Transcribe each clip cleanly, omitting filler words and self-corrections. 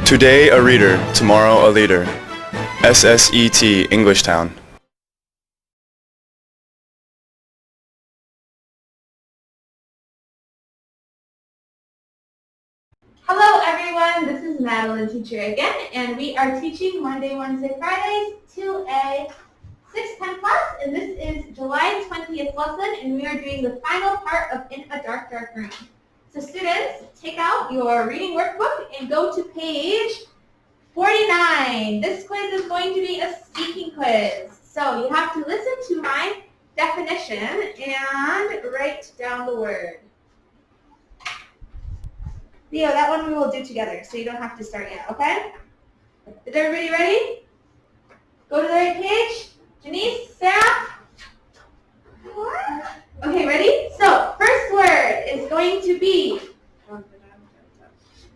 Today a reader, tomorrow a leader. SSET Englishtown. Hello everyone, this is Madeline, teacher again, and we are teaching Monday, Wednesday, Fridays to a 610 class, and this is July 20th lesson, and we are doing the final part of In a Dark, Dark Room. So students, take out your reading workbook and go to page 49. This quiz is going to be a speaking quiz. So you have to listen to my definition and write down the word. Theo, that one we will do together, so you don't have to start yet, okay? Is everybody ready? Go to the right page. Janice, Sarah? Okay, ready? So, first word is going to be,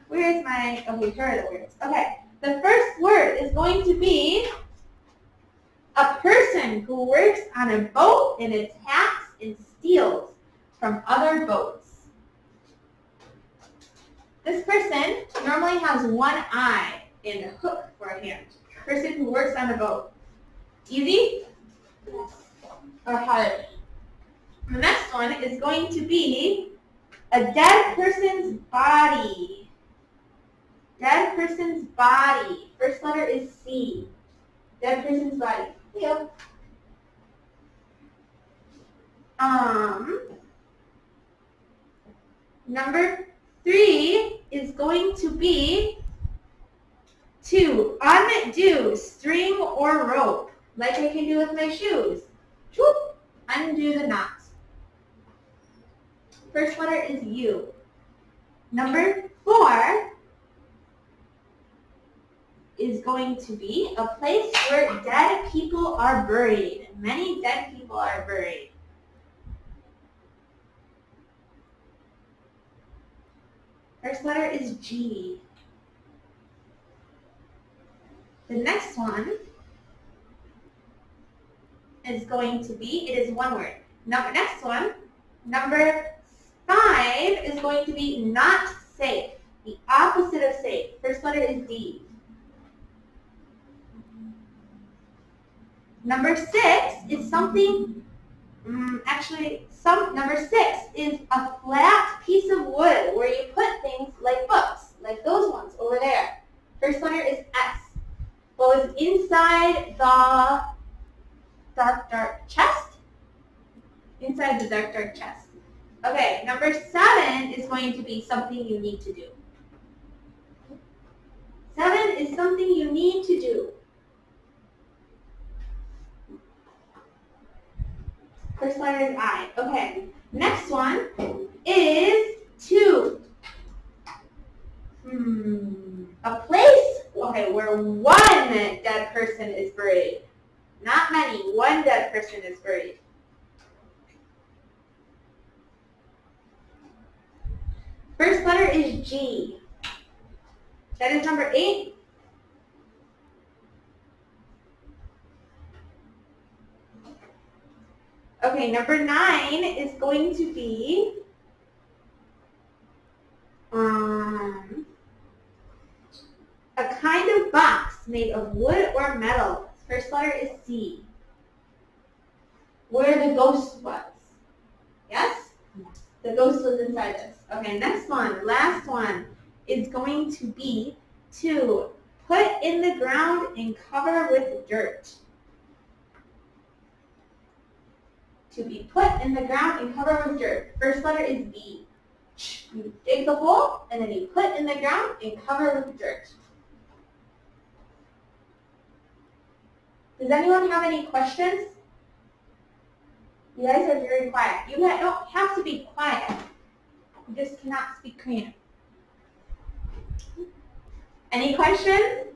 where's my, okay, here are the words. Okay, the first word is going to be a person who works on a boat and attacks and steals from other boats. This person normally has one eye and a hook for a hand. Person who works on a boat. Easy? Yes. Or hard? The next one is going to be a dead person's body. Dead person's body. First letter is C. Dead person's body. Leo. Number 3 is going to be to undo string or rope, like I can do with my shoes. Whoop, undo the knot. First letter is U. Number 4 is going to be a place where dead people are buried. Many dead people are buried. First letter is G. The next one is going to be, it is one word. Next one, number 5 is going to be not safe. The opposite of safe. First letter is D. Number 6 is something, number 6 is a flat piece of wood where you put things like books, like those ones over there. First letter is S. What was inside the dark, dark chest? Inside the dark, dark chest. Okay, number 7 is going to be something you need to do. 7 is something you need to do. First letter is I. Okay. Next one is to. A place, okay, where one dead person is buried. Not many. One dead person is buried. First letter is G. That is number 8. Okay, number 9 is going to be a kind of box made of wood or metal. First letter is C. Where the ghost was. Yes? Yes. The ghost was inside this. Okay, next one, last one, is going to be to put in the ground and cover with dirt. To be put in the ground and cover with dirt. First letter is B. You dig the hole and then you put in the ground and cover with dirt. Does anyone have any questions? You guys are very quiet. You don't have to be quiet. You just cannot speak Korean. Any questions?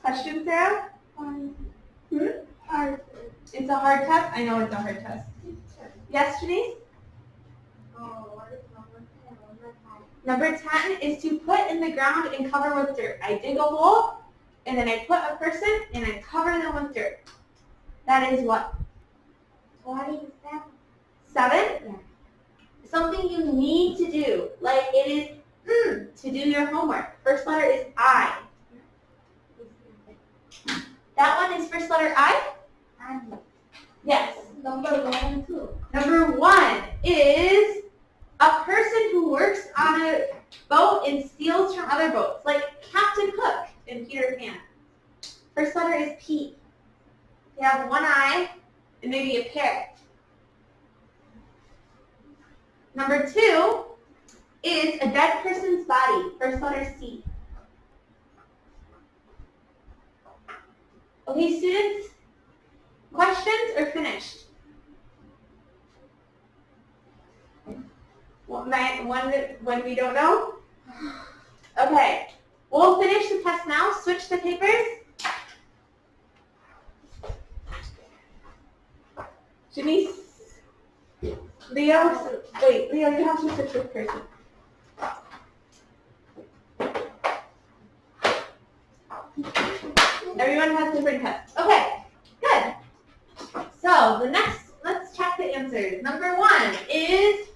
Questions, Sarah? Hard. It's a hard test? I know it's a hard test. Yes, Janice? What is number 10? Number 10 is to put in the ground and cover with dirt. I dig a hole, and then I put a person, and I cover them with dirt. That is what? What is that? 7? Yeah. Something you need to do. Like it is to do your your homework. First letter is I. That one is first letter I? Yes. Number 1 and 2. Number 1 is a person who works on a boat and steals from other boats, like Captain Hook in Peter Pan. First letter is P. They have one eye and maybe a pair. Number 2 is a dead person's body. First letter C. Okay, students, questions or finished? One we don't know? Okay, we'll finish the test now. Switch the papers. Janice, Leo, wait, Leo, you have to switch with person. Everyone has different tests. Okay, good. So the next, let's check the answers. Number 1 is,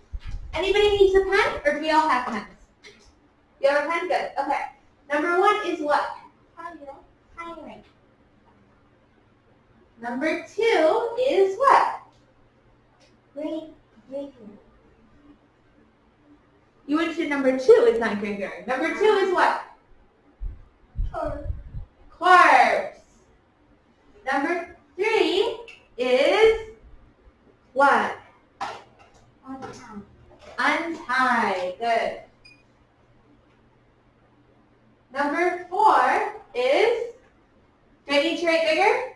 anybody needs a pen, or do we all have pens? You have a pen? Good. Okay. Number 1 is what? Highway. Number 2 is what? Graveyard. You went to number 2 is not graveyard. Number 2 is what? Corpse. Number 3 is what? Untied. Good. Number 4 is, do I need to write bigger?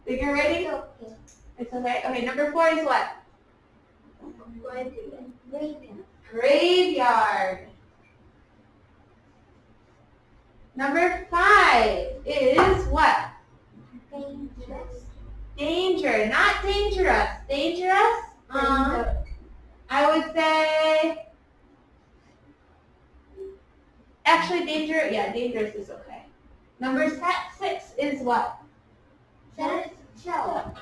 Bigger writing? Okay. It's okay. Okay, number 4 is what? Graveyard. Graveyard. Number 5 is what? Dangerous. Danger. Not dangerous. Dangerous? I would say, actually dangerous is okay. Number 6 is what? Shell.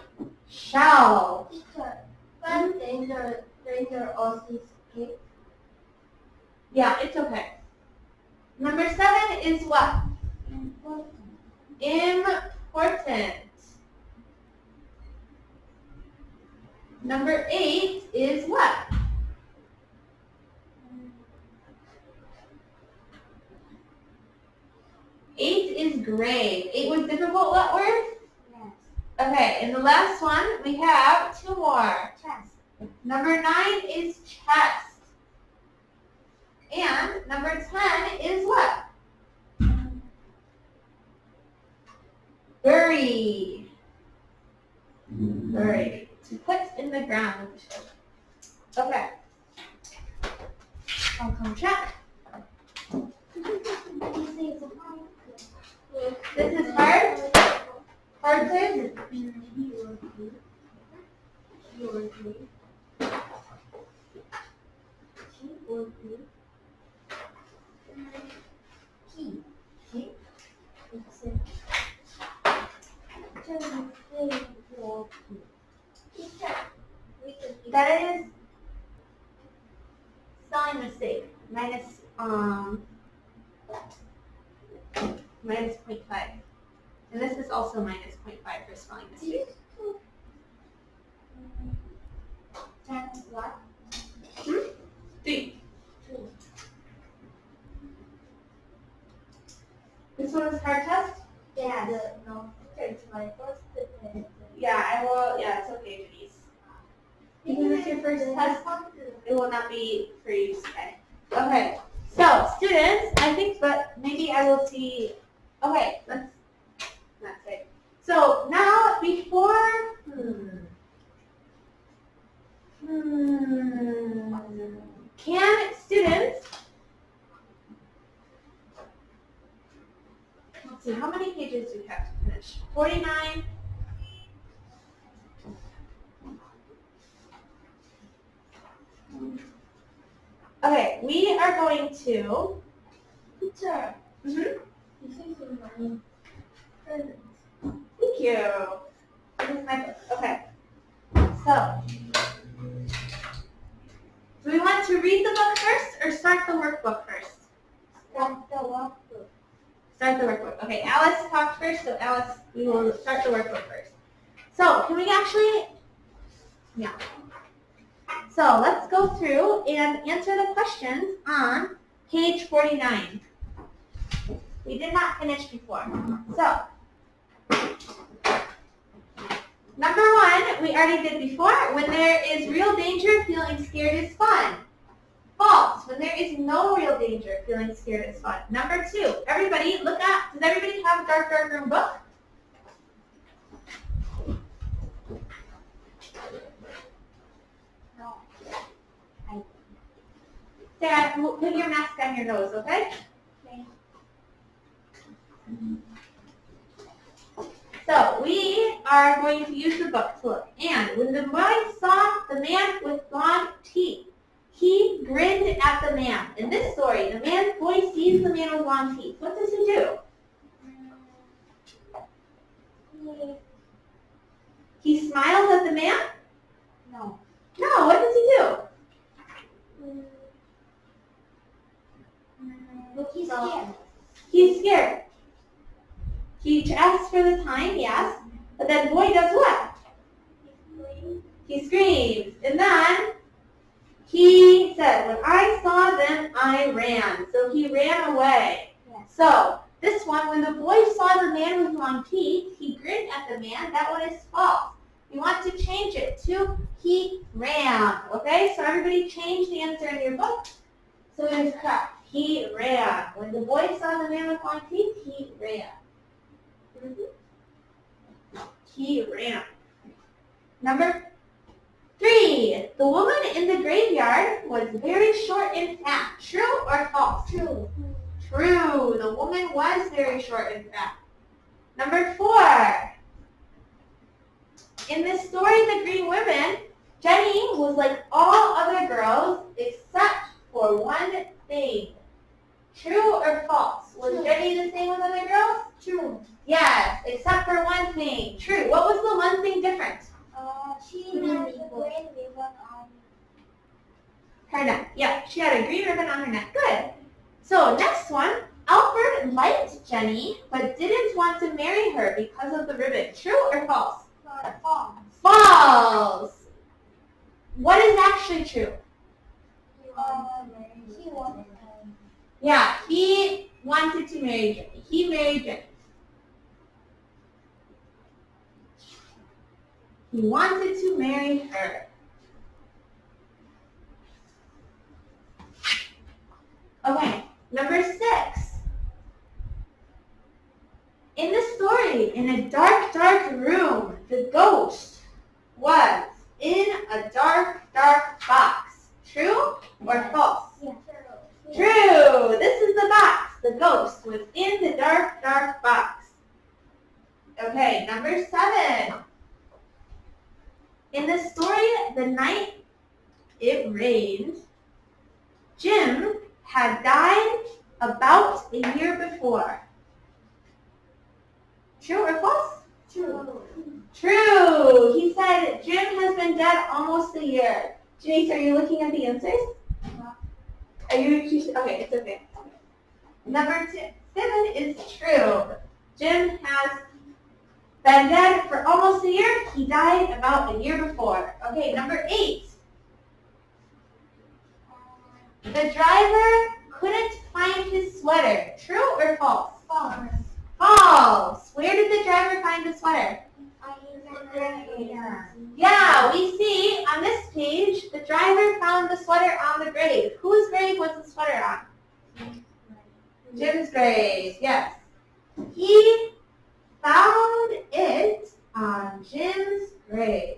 Shell. Teacher. When danger or escape. Yeah, it's okay. Number 7 is what? Important. Important. Number 8 is what? Eight is grave. 8 was difficult, what word? Yes. Okay, and the last one, we have 2 more. Chest. Number 9 is chest. And number 10 is what? Bury. Bury. To put in the ground. Okay. I'll come check. This is hard? Hard quiz? That is spelling mistake. Minus 0.5. And this is also minus 0.5 for spelling mistake. What? 3. This one is hard test? Yeah, no, it's my first attempt. Yeah, I will. Yeah, it's okay, Denise. Because it's your first test, it will not be for you today. Okay, so students, I think that maybe I will see. Okay, let's not say. So now before. Can students? Let's see, how many pages do we have to finish? 49. Okay, we are going to. Teacher, Mhm. this is my present. Thank you. This is my book. Okay. So, Do we want to read the book first or start the workbook first? Start the workbook. Start the workbook. Okay, Alice talked first, so Alice, we will start the workbook first. So, can we actually, yeah. So, let's go through and answer the questions on page 49. We did not finish before. So, number 1, we already did before. When there is real danger, feeling scared is fun. False. When there is no real danger, feeling scared is fun. Number 2, everybody look at, does everybody have a dark, dark room book? No. Sarah, put your mask on your nose, okay? Okay. So we are going to use the book to look. And when the boy saw the man with blonde teeth, he grinned at the man. In this story, the boy sees the man with blonde teeth. What does he do? He smiles at the man? No. No, what does he do? He's scared. He's scared. He asks for the time, yes, but then the boy does what? He screams. And then he said, when I saw them, I ran. So he ran away. Yes. So this one, when the boy saw the man with long teeth, he grinned at the man. That one is false. We want to change it to he ran. Okay, so everybody change the answer in your book. So it is correct. He ran. When the boy saw the man with long teeth, he ran. He ran. Number 3. The woman in the graveyard was very short and fat. True or false? True. True. The woman was very short and fat. Number 4. In this story, The Green Women, Jenny was like all other girls except for one thing. True or false? Was True. Jenny the same with other girls? True. Yes, except for one thing. True. What was the one thing different? She has a green ribbon on. Her neck. Yeah, she had a green ribbon on her neck. Good. So next one, Alfred liked Jenny, but didn't want to marry her because of the ribbon. True or false? False. False. What is actually true? He wanted. Yeah, he wanted to marry Jenny. He married Jenny. He wanted to marry her. Okay, number 6. In the story, in a dark, dark room, the ghost was in a dark, dark box. True or false? Yeah. True. This is the box. The ghost was in the dark, dark box. Okay, number 7. In the story, the night it rained, Jim had died about a year before. True or false? True. True. He said Jim has been dead almost a year. Janice, are you looking at the answers? Are you? Okay, it's okay. Number 7 is true. Jim has been dead for almost a year. He died about a year before. Okay, number 8. The driver couldn't find his sweater. True or false? False. False. Where did the driver find the sweater? Yeah, we see on this page, the driver found the sweater on the grave. Whose grave was the sweater on? Jim's grave, yes. He found it on Jim's grave.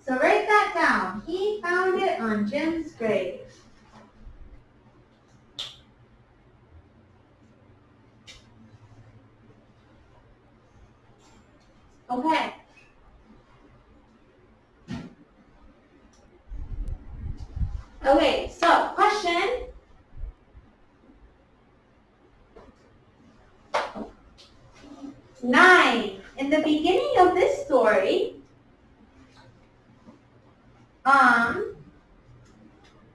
So write that down. He found it on Jim's grave. Okay. Okay, so question. Nine. In the beginning of this story,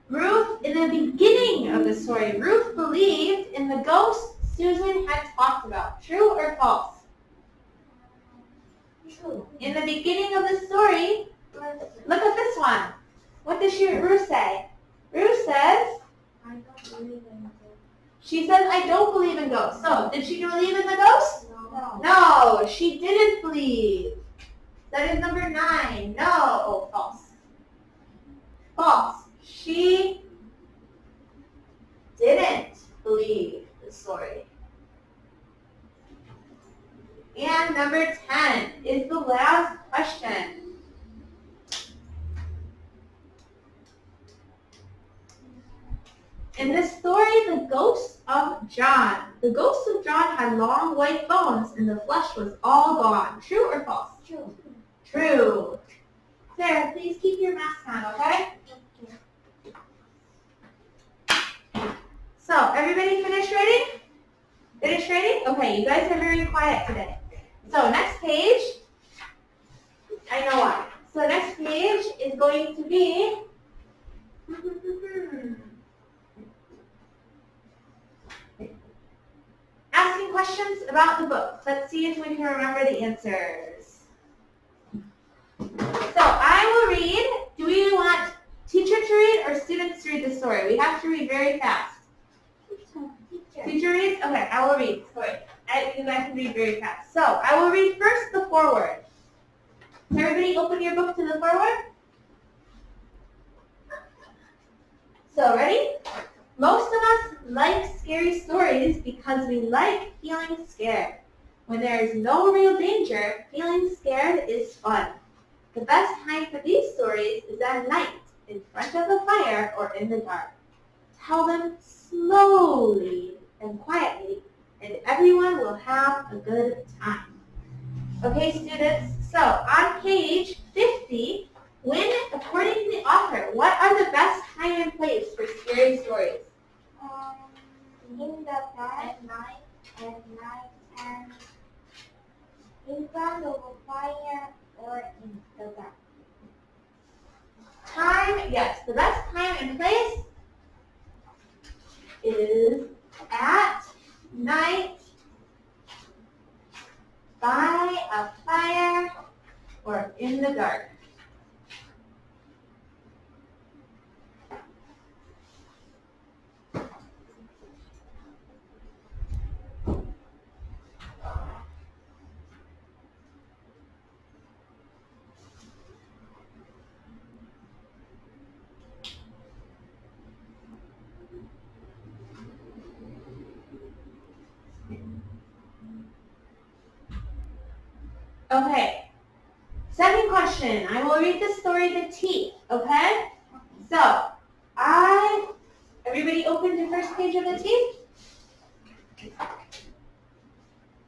Ruth, in the beginning of the story, Ruth believed in the ghost Susan had talked about. True or false? True. In the beginning of the story, look at this one. What does Ruth say? Ruth says, I don't believe in it. she says, I don't believe in ghosts. So, did she believe in the ghost? No. No, she didn't believe. That is number 9. No. Oh, false. False. She didn't believe the story. And number 10 is the last question. In this story, the ghost of John. The ghost of John had long white bones and the flesh was all gone. True or false? True. True. Sarah, please keep your mask on, okay? So, everybody finished reading? Finished reading? Okay, you guys are very quiet today. So, next page. I know why. So, next page is going to be... asking questions about the book. Let's see if we can remember the answers. So I will read. Do we want teacher to read or students to read the story? We have to read very fast. Teacher. Teacher reads? Okay, I will read. Sorry. You guys can read very fast. So I will read first the foreword. Everybody open your book to the foreword. So ready? Most of us like scary stories because we like feeling scared. When there is no real danger, feeling scared is fun. The best time for these stories is at night, in front of a fire or in the dark. Tell them slowly and quietly, and everyone will have a good time. Okay, students, so on page 50, when, according to the author, what are the best time and place for scary stories? In the dark at night, and in front of a fire or in the dark. Time, yes, the best time and place is at night, by a fire, or in the dark. Okay, second question. I will read the story The Teeth, okay? So, everybody open the first page of The Teeth?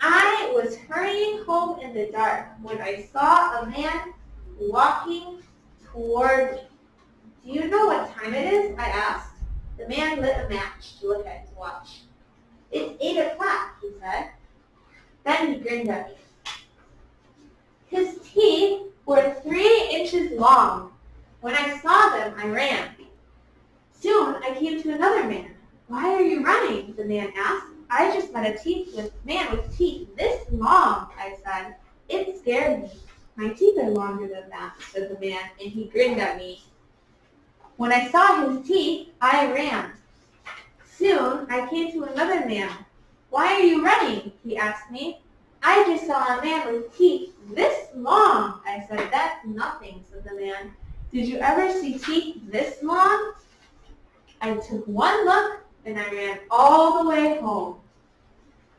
I was hurrying home in the dark when I saw a man walking toward me. Do you know what time it is? I asked. The man lit a match to look at his watch. It's 8 o'clock, he said. Then he grinned at me. His teeth were 3 inches long. When I saw them, I ran. Soon I came to another man. Why are you running? The man asked. I just met a man with teeth this long, I said. It scared me. My teeth are longer than that, said the man, and he grinned at me. When I saw his teeth, I ran. Soon I came to another man. Why are you running? He asked me. I just saw a man with teeth this long. I said, that's nothing, said the man. Did you ever see teeth this long? I took one look and I ran all the way home.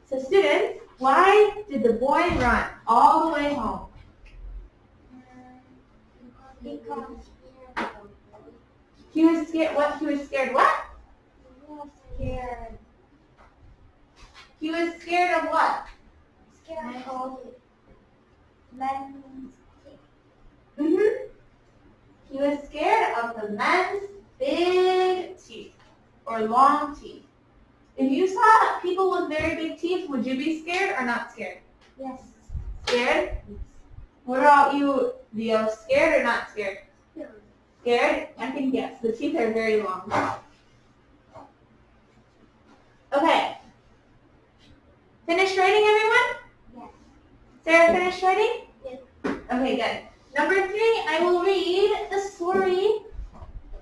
So students, why did the boy run all the way home? Because He was scared what? He was scared what? He was scared of what? Scared of men's teeth. He was scared of the men's big teeth or long teeth. If you saw people with very big teeth, would you be scared or not scared? Yes. Scared? What about you, Leo? Scared or not scared? Scared? I think yes. The teeth are very long. Okay. Finished writing, everyone? Yes. Sarah finished writing? Yes. Okay, good. Number 3, I will read the story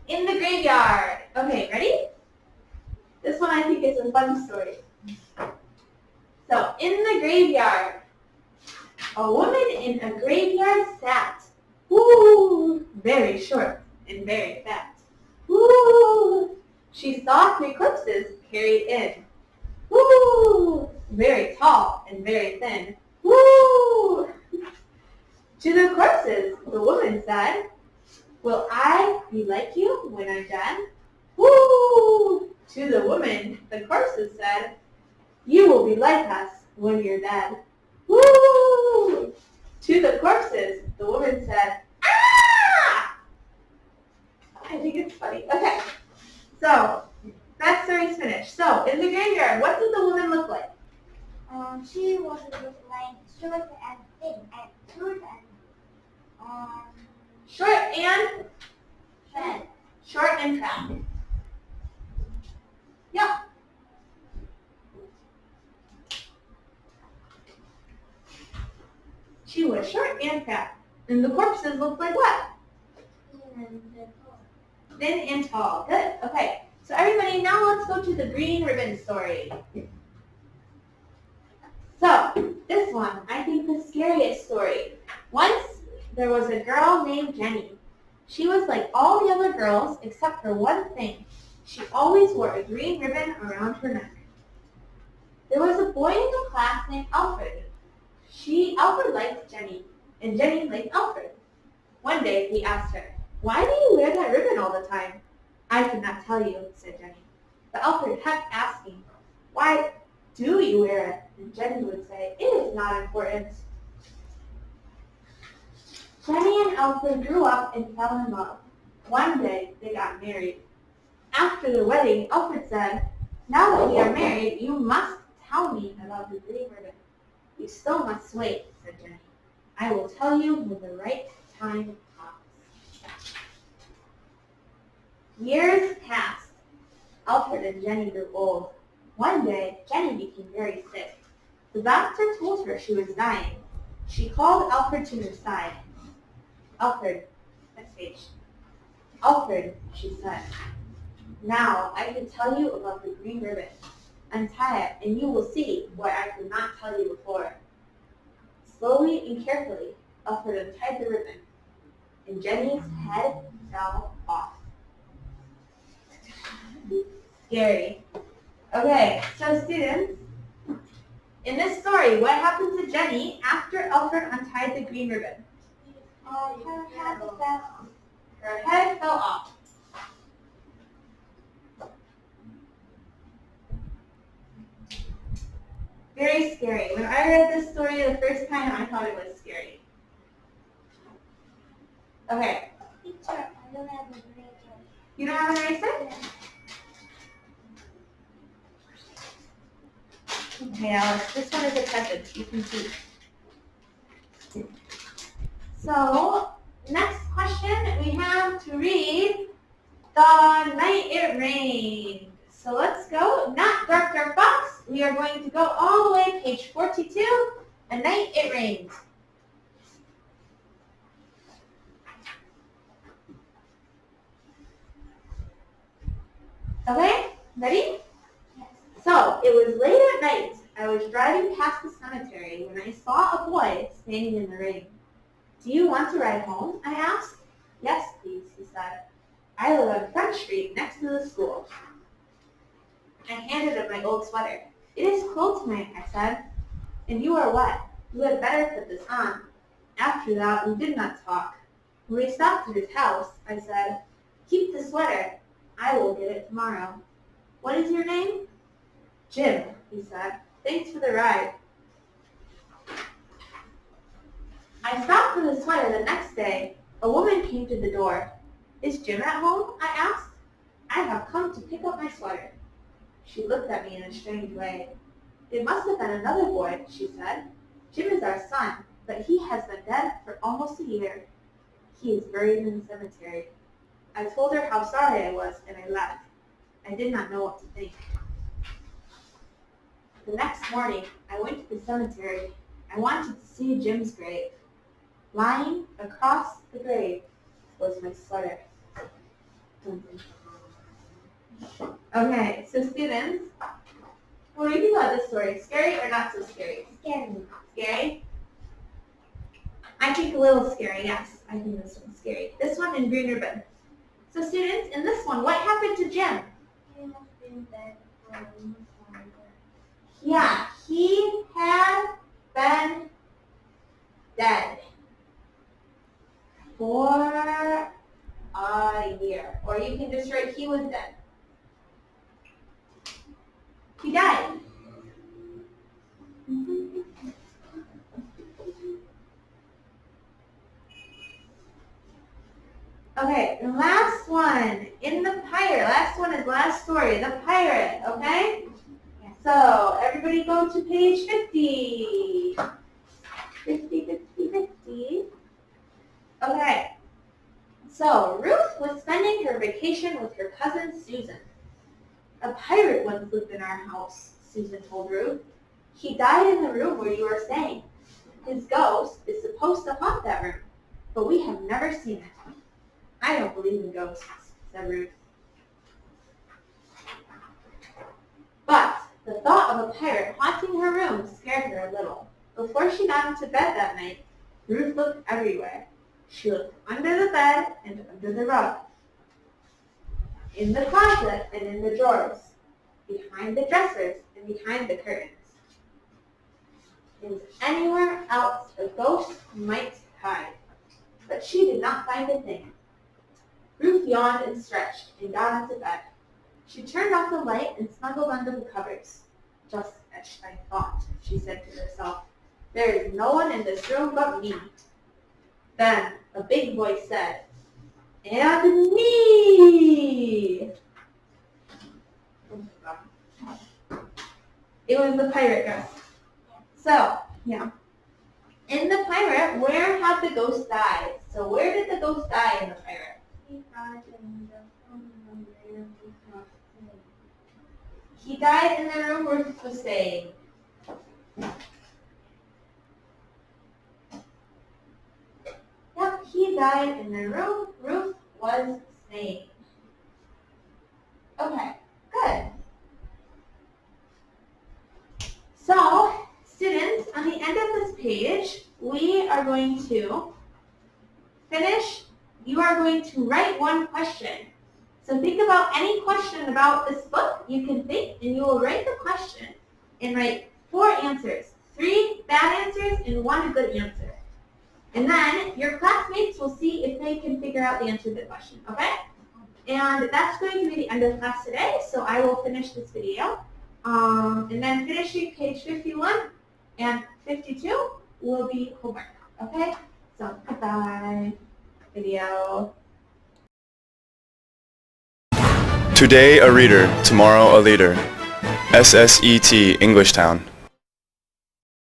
in the graveyard. Okay, ready? This one I think is a fun story. So, in the graveyard, a woman in a graveyard sat. Woo! Very short and very fat. Woo! She saw 3 corpses carried in. Woo! Very tall and very thin. Woo! To the corpses, the woman said, will I be like you when I'm done? Woo! To the woman, the corpses said, you will be like us when you're dead. Woo! To the corpses, the woman said, ah! I think it's funny. Okay, so that story's finished. So, in the graveyard, what did the woman look like? She was like short and thin and short and Short and fat. short and fat. Yep. She was short and fat. And the corpses looked like what? Thin and tall. Good. Okay. So everybody, now let's go to the green ribbon story. So, this one, I think the scariest story. Once, there was a girl named Jenny. She was like all the other girls except for one thing. She always wore a green ribbon around her neck. There was a boy in the class named Alfred. Alfred liked Jenny, and Jenny liked Alfred. One day, he asked her, why do you wear that ribbon all the time? I could not tell you, said Jenny. But Alfred kept asking, why do you wear it? And Jenny would say, it is not important. Jenny and Alfred grew up and fell in love. One day, they got married. After the wedding, Alfred said, now that we are married, you must tell me about the green ribbon. You still must wait, said Jenny. I will tell you when the right time comes. Years passed. Alfred and Jenny grew old. One day, Jenny became very sick. The doctor told her she was dying. She called Alfred to her side. Alfred, next page. Alfred, she said, now I can tell you about the green ribbon. Untie it, and you will see what I could not tell you before. Slowly and carefully, Alfred untied the ribbon, and Jenny's head fell off. Scary. Okay, so students, in this story, what happened to Jenny after Alfred untied the green ribbon? Her head fell off. Her head fell off. Very scary. When I read this story the first time, I thought it was scary. Okay. Teacher, I don't have a eraser. You don't have an eraser? Okay, Alice, this one is a sentence. You can see. So, next question, we have to read The Night It Rained. So let's go. Not Dark Dark Box. We are going to go all the way, page 42, A Night It Rained. Okay, ready? Yes. So, it was late at night. I was driving past the cemetery when I saw a boy standing in the rain. Do you want to ride home? I asked. Yes, please, he said. I live on Front Street next to the school. I handed him my old sweater. It is cold tonight, I said. And you are wet. You had better put this on. After that, we did not talk. When we stopped at his house, I said, keep the sweater. I will get it tomorrow. What is your name? Jim, he said. Thanks for the ride. I stopped for the sweater the next day. A woman came to the door. Is Jim at home? I asked. I have come to pick up my sweater. She looked at me in a strange way. It must have been another boy, she said. Jim is our son, but he has been dead for almost a year. He is buried in the cemetery. I told her how sorry I was and I left. I did not know what to think. The next morning, I went to the cemetery. I wanted to see Jim's grave. Lying across the grave was my sweater. Okay, so students, what do you think about this story? Scary or not so scary? Scary. Scary? I think a little scary, yes. I think this one's scary. This one in green ribbon. So students, in this one, what happened to Jim? He has been dead for a long time. Yeah, he had been dead for a year. Or you can just write he was dead. He died. Okay, the last one, in the pirate. Last one is last story, the pirate, okay? So, everybody go to page 50. 50. Okay. So, Ruth was spending her vacation with her cousin Susan. A pirate once lived in our house, Susan told Ruth. He died in the room where you are staying. His ghost is supposed to haunt that room, but we have never seen it. I don't believe in ghosts, said Ruth. But the thought of a pirate haunting her room scared her a little. Before she got into bed that night, Ruth looked everywhere. She looked under the bed and under the rug, in the closet and in the drawers, behind the dressers and behind the curtains. And anywhere else a ghost might hide. But she did not find a thing. Ruth yawned and stretched and got into bed. She turned off the light and snuggled under the covers. Just as I thought, she said to herself. There is no one in this room but me. Then a big voice said, and me! It was the pirate ghost. So, yeah. In the pirate, where had the ghost died? So where did the ghost die in the pirate? He died in the room where Ruth was staying. He died in the room Ruth was staying. Yep, he died in the room Ruth was staying. Okay, good. So, students, on the end of this page, we are going to finish. You are going to write one question. So think about any question about this book. You can think, and you will write the question and write 4 answers. 3 bad answers and 1 good answer. And then your classmates will see if they can figure out the answer to the question, okay? And that's going to be the end of class today, so I will finish this video. And then finishing page 51 and 52 will be homework, okay? So, goodbye, video. Today a reader, tomorrow a leader. SSET English Town.